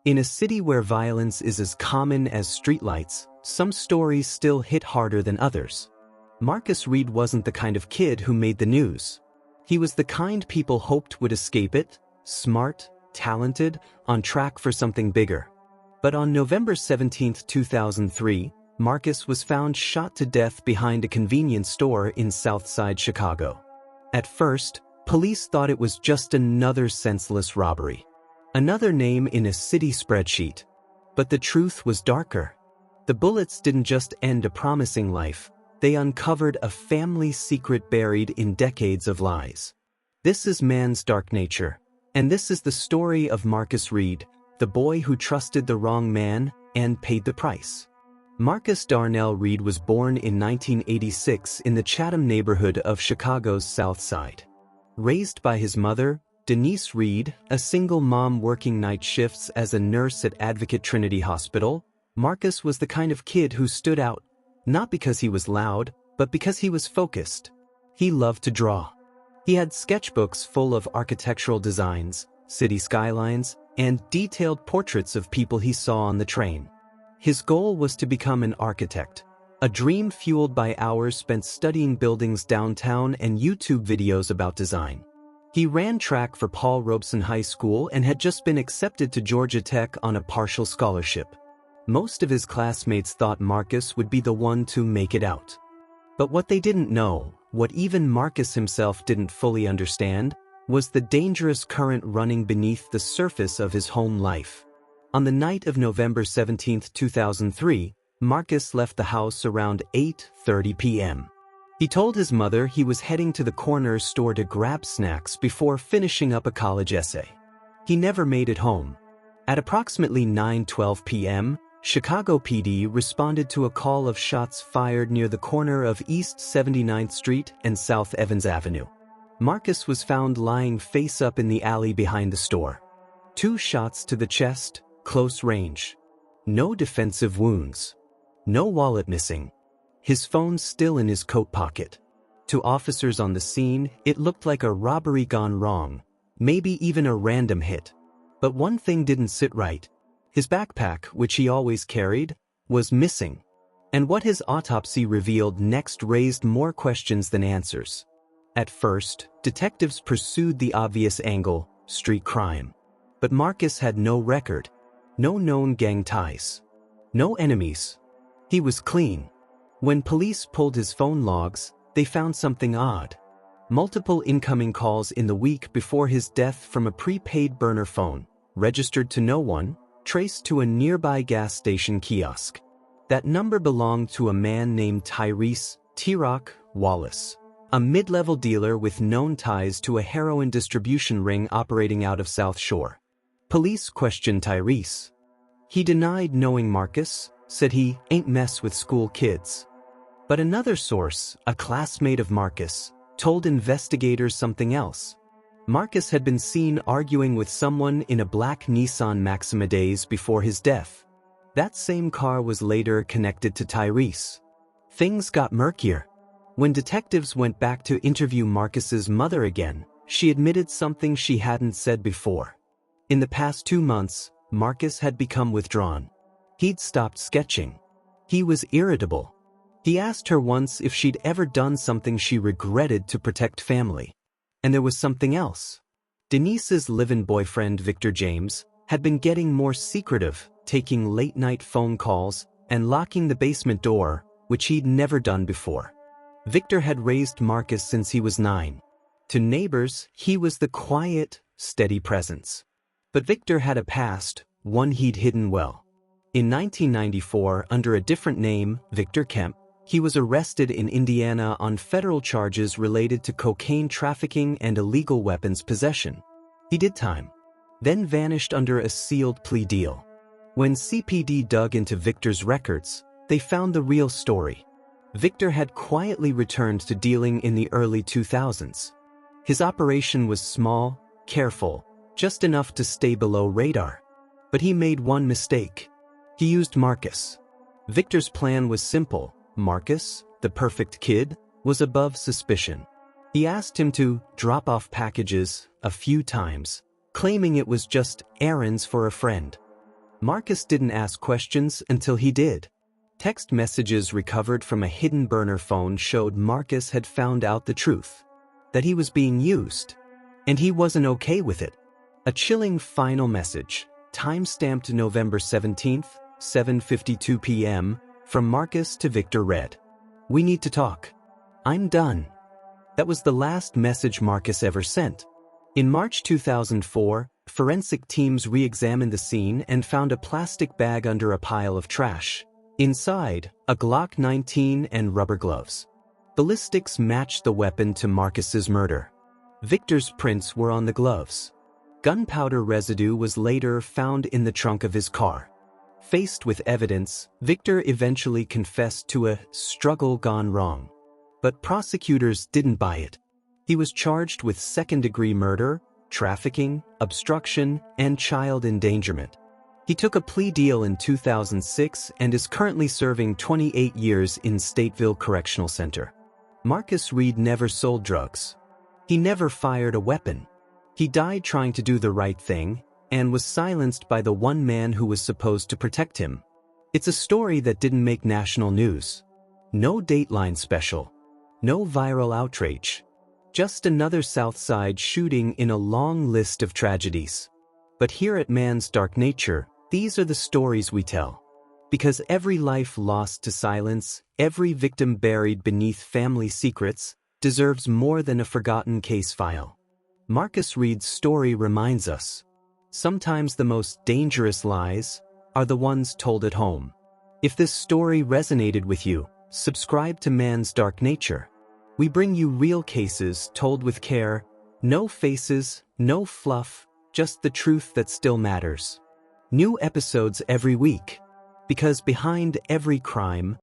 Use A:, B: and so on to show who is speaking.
A: In a city where violence is as common as streetlights, some stories still hit harder than others. Marcus Reed wasn't the kind of kid who made the news. He was the kind people hoped would escape it, smart, talented, on track for something bigger. But on November 17, 2003, Marcus was found shot to death behind a convenience store in Southside Chicago. At first, police thought it was just another senseless robbery. Another name in a city spreadsheet. But the truth was darker. The bullets didn't just end a promising life, they uncovered a family secret buried in decades of lies. This is man's dark nature, and this is the story of Marcus Reed, the boy who trusted the wrong man and paid the price. Marcus Darnell Reed was born in 1986 in the Chatham neighborhood of Chicago's South Side. Raised by his mother, Denise Reed, a single mom working night shifts as a nurse at Advocate Trinity Hospital, Marcus was the kind of kid who stood out, not because he was loud, but because he was focused. He loved to draw. He had sketchbooks full of architectural designs, city skylines, and detailed portraits of people he saw on the train. His goal was to become an architect, a dream fueled by hours spent studying buildings downtown and YouTube videos about design. He ran track for Paul Robeson High School and had just been accepted to Georgia Tech on a partial scholarship. Most of his classmates thought Marcus would be the one to make it out. But what they didn't know, what even Marcus himself didn't fully understand, was the dangerous current running beneath the surface of his home life. On the night of November 17, 2003, Marcus left the house around 8:30 p.m. He told his mother he was heading to the corner store to grab snacks before finishing up a college essay. He never made it home. At approximately 9:12 p.m., Chicago PD responded to a call of shots fired near the corner of East 79th Street and South Evans Avenue. Marcus was found lying face up in the alley behind the store. 2 shots to the chest, close range. No defensive wounds. No wallet missing. His phone still in his coat pocket. To officers on the scene, it looked like a robbery gone wrong, maybe even a random hit. But one thing didn't sit right. His backpack, which he always carried, was missing. And what his autopsy revealed next raised more questions than answers. At first, detectives pursued the obvious angle, street crime. But Marcus had no record. No known gang ties. No enemies. He was clean. When police pulled his phone logs, they found something odd. Multiple incoming calls in the week before his death from a prepaid burner phone, registered to no one, traced to a nearby gas station kiosk. That number belonged to a man named Tyrese T-Rock Wallace, a mid-level dealer with known ties to a heroin distribution ring operating out of South Shore. Police questioned Tyrese. He denied knowing Marcus, said he ain't mess with school kids. But another source, a classmate of Marcus, told investigators something else. Marcus had been seen arguing with someone in a black Nissan Maxima days before his death. That same car was later connected to Tyrese. Things got murkier. When detectives went back to interview Marcus's mother again, she admitted something she hadn't said before. In the past 2 months, Marcus had become withdrawn. He'd stopped sketching. He was irritable. He asked her once if she'd ever done something she regretted to protect family. And there was something else. Denise's live-in boyfriend, Victor James, had been getting more secretive, taking late-night phone calls and locking the basement door, which he'd never done before. Victor had raised Marcus since he was 9. To neighbors, he was the quiet, steady presence. But Victor had a past, one he'd hidden well. In 1994, under a different name, Victor Kemp, he was arrested in Indiana on federal charges related to cocaine trafficking and illegal weapons possession. He did time, then vanished under a sealed plea deal. When CPD dug into Victor's records, they found the real story. Victor had quietly returned to dealing in the early 2000s. His operation was small, careful, just enough to stay below radar. But he made one mistake. He used Marcus. Victor's plan was simple. Marcus, the perfect kid, was above suspicion. He asked him to drop off packages a few times, claiming it was just errands for a friend. Marcus didn't ask questions until he did. Text messages recovered from a hidden burner phone showed Marcus had found out the truth. That he was being used. And he wasn't okay with it. A chilling final message, time-stamped November 17th, 7:52 p.m., from Marcus to Victor read, "We need to talk. I'm done." That was the last message Marcus ever sent. In March 2004, forensic teams re-examined the scene and found a plastic bag under a pile of trash. Inside, a Glock 19 and rubber gloves. Ballistics matched the weapon to Marcus's murder. Victor's prints were on the gloves. Gunpowder residue was later found in the trunk of his car. Faced with evidence, Victor eventually confessed to a struggle gone wrong. But prosecutors didn't buy it. He was charged with second-degree murder, trafficking, obstruction, and child endangerment. He took a plea deal in 2006 and is currently serving 28 years in Stateville Correctional Center. Marcus Reed never sold drugs. He never fired a weapon. He died trying to do the right thing and was silenced by the one man who was supposed to protect him. It's a story that didn't make national news. No Dateline special. No viral outrage. Just another South Side shooting in a long list of tragedies. But here at Man's Dark Nature, these are the stories we tell. Because every life lost to silence, every victim buried beneath family secrets, deserves more than a forgotten case file. Marcus Reed's story reminds us, sometimes the most dangerous lies are the ones told at home. If this story resonated with you, subscribe to Man's Dark Nature. We bring you real cases told with care, no faces, no fluff, just the truth that still matters. New episodes every week. Because behind every crime,